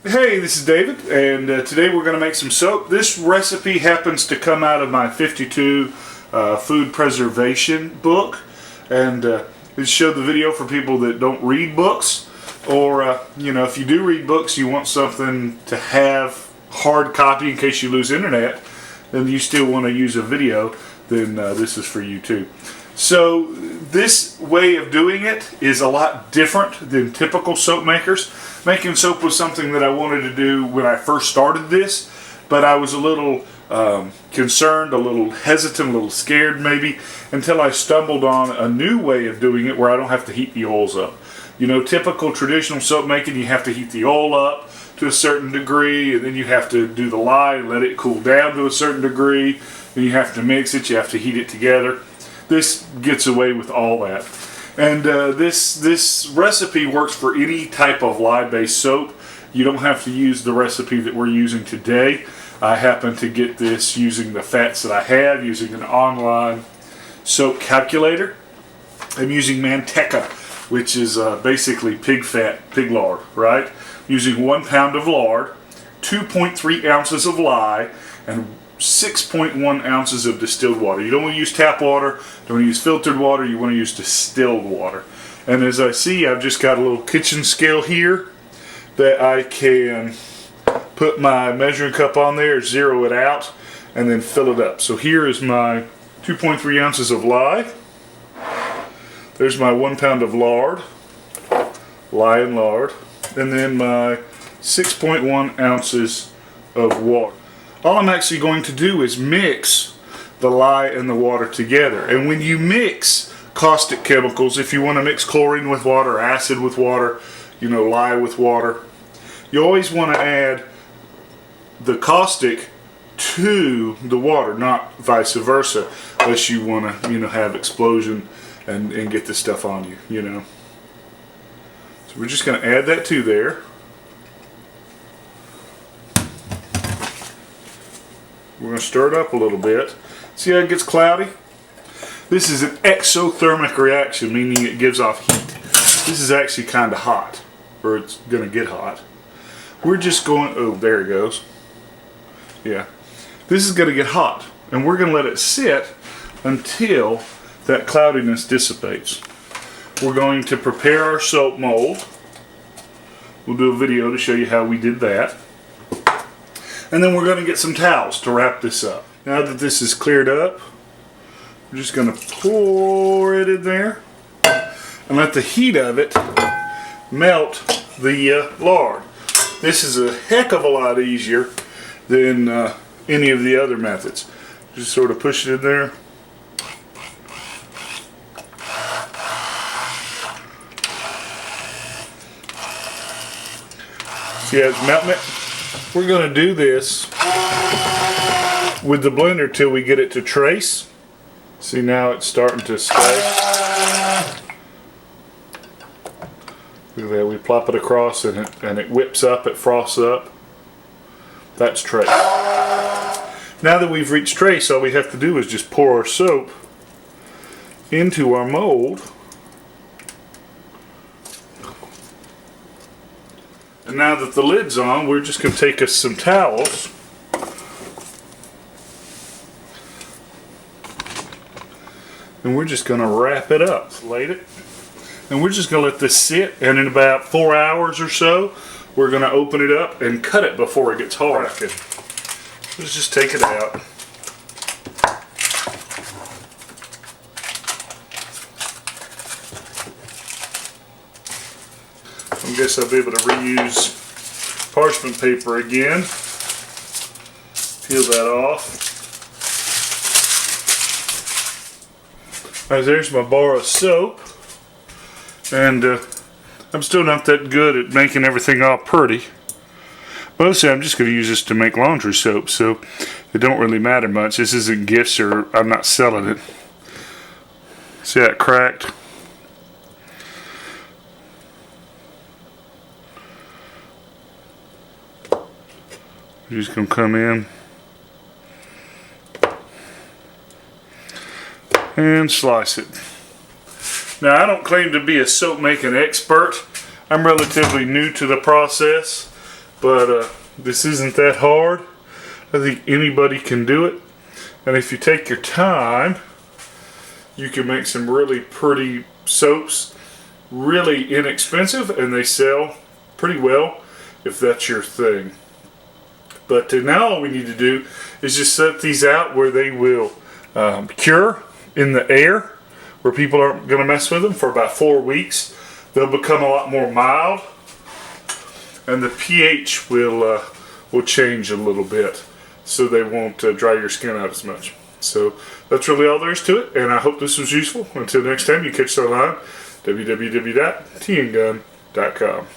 Hey, this is David, and today we're going to make some soap. This recipe happens to come out of my 52 food preservation book, and it showed the video for people that don't read books, or if you do read books, you want something to have hard copy in case you lose internet, then you still want to use a video, then this is for you too. So this way of doing it is a lot different than typical soap makers. Making soap was something that I wanted to do when I first started this, but I was a little concerned, a little hesitant, a little scared maybe, until I stumbled on a new way of doing it where I don't have to heat the oils up. You know, typical traditional soap making, you have to heat the oil up to a certain degree, and then you have to do the lye and let it cool down to a certain degree, then you have to mix it, you have to heat it together. This gets away with all that. And this recipe works for any type of lye-based soap. You don't have to use the recipe that we're using today. I happen to get this using the fats that I have, using an online soap calculator. I'm using manteca, which is basically pig fat, pig lard, right? Using 1 pound of lard, 2.3 ounces of lye, and 6.1 ounces of distilled water. You don't want to use tap water, don't want to use filtered water, you want to use distilled water. And as I see, I've just got a little kitchen scale here that I can put my measuring cup on there, zero it out, and then fill it up. So here is my 2.3 ounces of lye. There's my 1 pound of lard, lye and lard, and then my 6.1 ounces of water. All I'm actually going to do is mix the lye and the water together. And when you mix caustic chemicals, if you want to mix chlorine with water, acid with water, lye with water, you always want to add the caustic to the water, not vice versa, unless you want to, have explosion and get this stuff on you, So we're just going to add that to there. We're going to stir it up a little bit. See how it gets cloudy? This is an exothermic reaction, meaning it gives off heat. This is actually kind of hot, or it's going to get hot. We're just going, oh, there it goes. Yeah. This is going to get hot, and we're going to let it sit until that cloudiness dissipates. We're going to prepare our soap mold. We'll do a video to show you how we did that. And then we're going to get some towels to wrap this up. Now that this is cleared up, we're just going to pour it in there and let the heat of it melt the lard. This is a heck of a lot easier than any of the other methods. Just sort of push it in there. See how it's melting it? We're going to do this with the blender till we get it to trace. See, now it's starting to stay. Look at that, we plop it across and it whips up, it froths up. That's trace. Now that we've reached trace, all we have to do is just pour our soap into our mold. And now that the lid's on, we're just going to take us some towels and we're just going to wrap it up. Slate it. And we're just going to let this sit, and in about 4 hours or so, we're going to open it up and cut it before it gets hard. Let's just take it out. I guess I'll be able to reuse parchment paper again. Peel that off. Right, there's my bar of soap. And I'm still not that good at making everything all pretty. Mostly I'm just going to use this to make laundry soap, so it don't really matter much. This isn't gifts, or I'm not selling it. See how it cracked? You're just going to come in and slice it. Now, I don't claim to be a soap making expert. I'm relatively new to the process. but this isn't that hard. I think anybody can do it, and if you take your time, you can make some really pretty soaps, really inexpensive, and they sell pretty well if that's your thing. But now all we need to do is just set these out where they will cure in the air, where people aren't going to mess with them for about 4 weeks. They'll become a lot more mild, and the pH will change a little bit, so they won't dry your skin out as much. So that's really all there is to it, and I hope this was useful. Until next time, you catch our line, www.tngun.com.